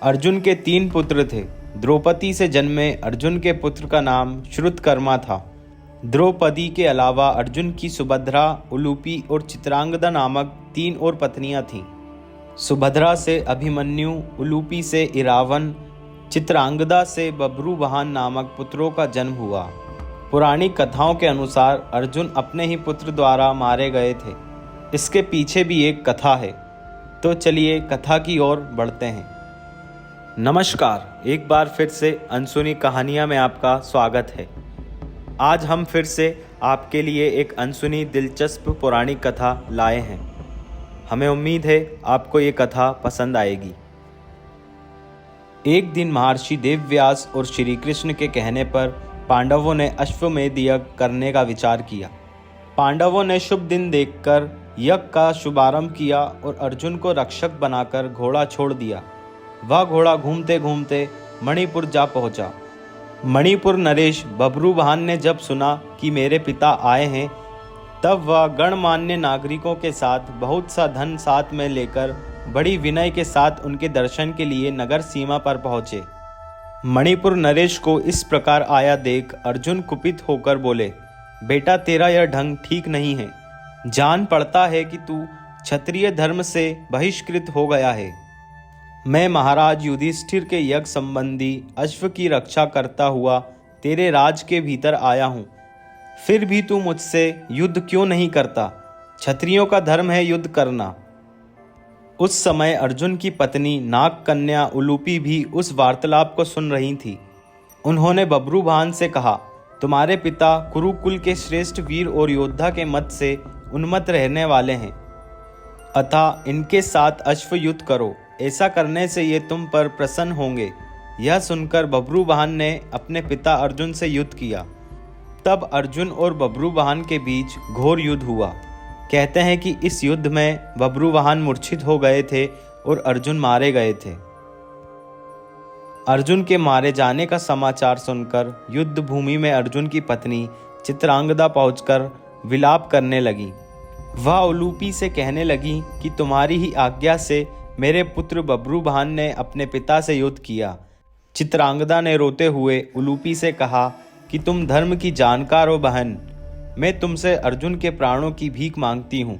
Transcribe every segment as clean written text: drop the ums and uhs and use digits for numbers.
अर्जुन के 3 पुत्र थे। द्रौपदी से जन्मे अर्जुन के पुत्र का नाम श्रुतकर्मा था। द्रौपदी के अलावा अर्जुन की सुभद्रा, उलूपी और चित्रांगदा नामक 3 और पत्नियां थीं। सुभद्रा से अभिमन्यु, उलूपी से इरावन, चित्रांगदा से बभ्रुवाहन नामक पुत्रों का जन्म हुआ। पुरानी कथाओं के अनुसार अर्जुन अपने ही पुत्र द्वारा मारे गए थे। इसके पीछे भी एक कथा है, तो चलिए कथा की ओर बढ़ते हैं। नमस्कार, एक बार फिर से अनसुनी कहानियाँ में आपका स्वागत है। आज हम फिर से आपके लिए एक अनसुनी दिलचस्प पौराणिक कथा लाए हैं। हमें उम्मीद है आपको ये कथा पसंद आएगी। एक दिन महर्षि देवव्यास और श्री कृष्ण के कहने पर पांडवों ने अश्वमेध यज्ञ करने का विचार किया। पांडवों ने शुभ दिन देखकर यज्ञ का शुभारंभ किया और अर्जुन को रक्षक बनाकर घोड़ा छोड़ दिया। वह घोड़ा घूमते घूमते मणिपुर जा पहुंचा। मणिपुर नरेश बभ्रुवाहन ने जब सुना कि मेरे पिता आए हैं, तब वह गणमान्य नागरिकों के साथ बहुत सा धन साथ में लेकर बड़ी विनय के साथ उनके दर्शन के लिए नगर सीमा पर पहुंचे। मणिपुर नरेश को इस प्रकार आया देख अर्जुन कुपित होकर बोले, बेटा तेरा यह ढंग ठीक नहीं है। जान पड़ता है कि तू क्षत्रिय धर्म से बहिष्कृत हो गया है। मैं महाराज युधिष्ठिर के यज्ञ संबंधी अश्व की रक्षा करता हुआ तेरे राज के भीतर आया हूँ, फिर भी तू मुझसे युद्ध क्यों नहीं करता? क्षत्रियों का धर्म है युद्ध करना। उस समय अर्जुन की पत्नी नाग कन्या उलूपी भी उस वार्तालाप को सुन रही थी। उन्होंने बभ्रुवाहन से कहा, तुम्हारे पिता कुरुकुल के श्रेष्ठ वीर और योद्धा के मत से उन्मत्त रहने वाले हैं, अतः इनके साथ अश्व युद्ध करो। ऐसा करने से ये तुम पर प्रसन्न होंगे। यह सुनकर बभ्रुवाहन ने अपने पिता अर्जुन से युद्ध किया। तब अर्जुन और बभ्रुवाहन के बीच घोर युद्ध हुआ। कहते हैं कि इस युद्ध में बभ्रुवाहन मूर्छित हो गए थे और अर्जुन मारे गए थे। अर्जुन के मारे जाने का समाचार सुनकर युद्ध भूमि में अर्जुन की पत्नी चित्रांगदा पहुंचकर विलाप करने लगी। वह उलूपी से कहने लगी कि तुम्हारी ही आज्ञा से मेरे पुत्र बभ्रुवाहन ने अपने पिता से युद्ध किया। चित्रांगदा ने रोते हुए उलूपी से कहा कि तुम धर्म की जानकार हो बहन, मैं तुमसे अर्जुन के प्राणों की भीख मांगती हूँ।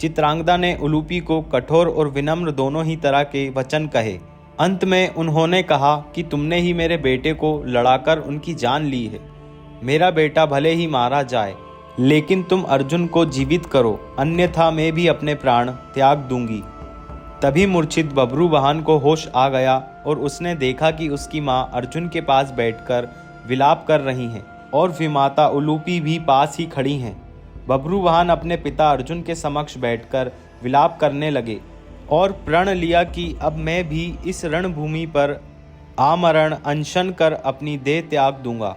चित्रांगदा ने उलूपी को कठोर और विनम्र दोनों ही तरह के वचन कहे। अंत में उन्होंने कहा कि तुमने ही मेरे बेटे को लड़ाकर उनकी जान ली है। मेरा बेटा भले ही मारा जाए, लेकिन तुम अर्जुन को जीवित करो, अन्यथा मैं भी अपने प्राण त्याग दूंगी। तभी मूर्छित बभ्रुवाहन को होश आ गया और उसने देखा कि उसकी माँ अर्जुन के पास बैठकर विलाप कर रही हैं और विमाता उलूपी भी पास ही खड़ी हैं। बभ्रुवाहन अपने पिता अर्जुन के समक्ष बैठकर विलाप करने लगे और प्रण लिया कि अब मैं भी इस रणभूमि पर आमरण अनशन कर अपनी देह त्याग दूंगा।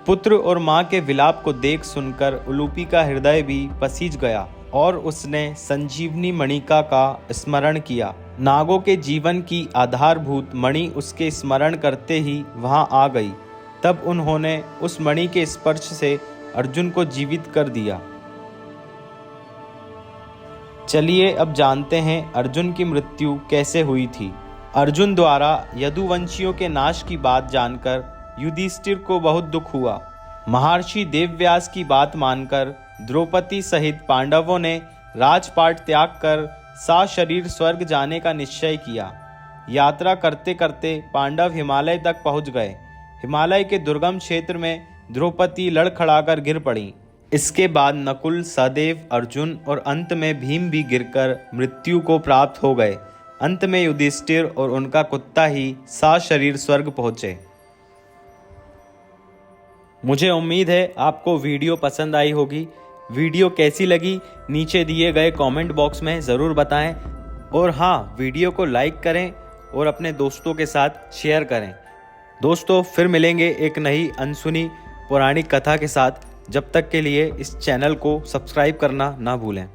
पुत्र और माँ के विलाप को देख सुनकर उलूपी का हृदय भी पसीज गया और उसने संजीवनी मणिका का स्मरण किया। नागों के जीवन की आधारभूत मणि उसके स्मरण करते ही वहां आ गई। तब उन्होंने उस मणि के स्पर्श से अर्जुन को जीवित कर दिया। चलिए अब जानते हैं अर्जुन की मृत्यु कैसे हुई थी। अर्जुन द्वारा यदुवंशियों के नाश की बात जानकर युधिष्ठिर को बहुत दुख हुआ। महर्षि देवव्यास की बात मानकर द्रौपदी सहित पांडवों ने राजपाट त्याग कर सशरीर स्वर्ग जाने का निश्चय किया। यात्रा करते करते पांडव हिमालय तक पहुंच गए। हिमालय के दुर्गम क्षेत्र में द्रौपदी लड़खड़ाकर गिर पड़ी। इसके बाद नकुल, सहदेव, अर्जुन और अंत में भीम भी गिरकर मृत्यु को प्राप्त हो गए। अंत में युधिष्ठिर और उनका कुत्ता ही सशरीर स्वर्ग पहुंचे। मुझे उम्मीद है आपको वीडियो पसंद आई होगी। वीडियो कैसी लगी नीचे दिए गए कमेंट बॉक्स में ज़रूर बताएं और हाँ, वीडियो को लाइक करें और अपने दोस्तों के साथ शेयर करें। दोस्तों, फिर मिलेंगे एक नई अनसुनी पौराणिक कथा के साथ। जब तक के लिए इस चैनल को सब्सक्राइब करना ना भूलें।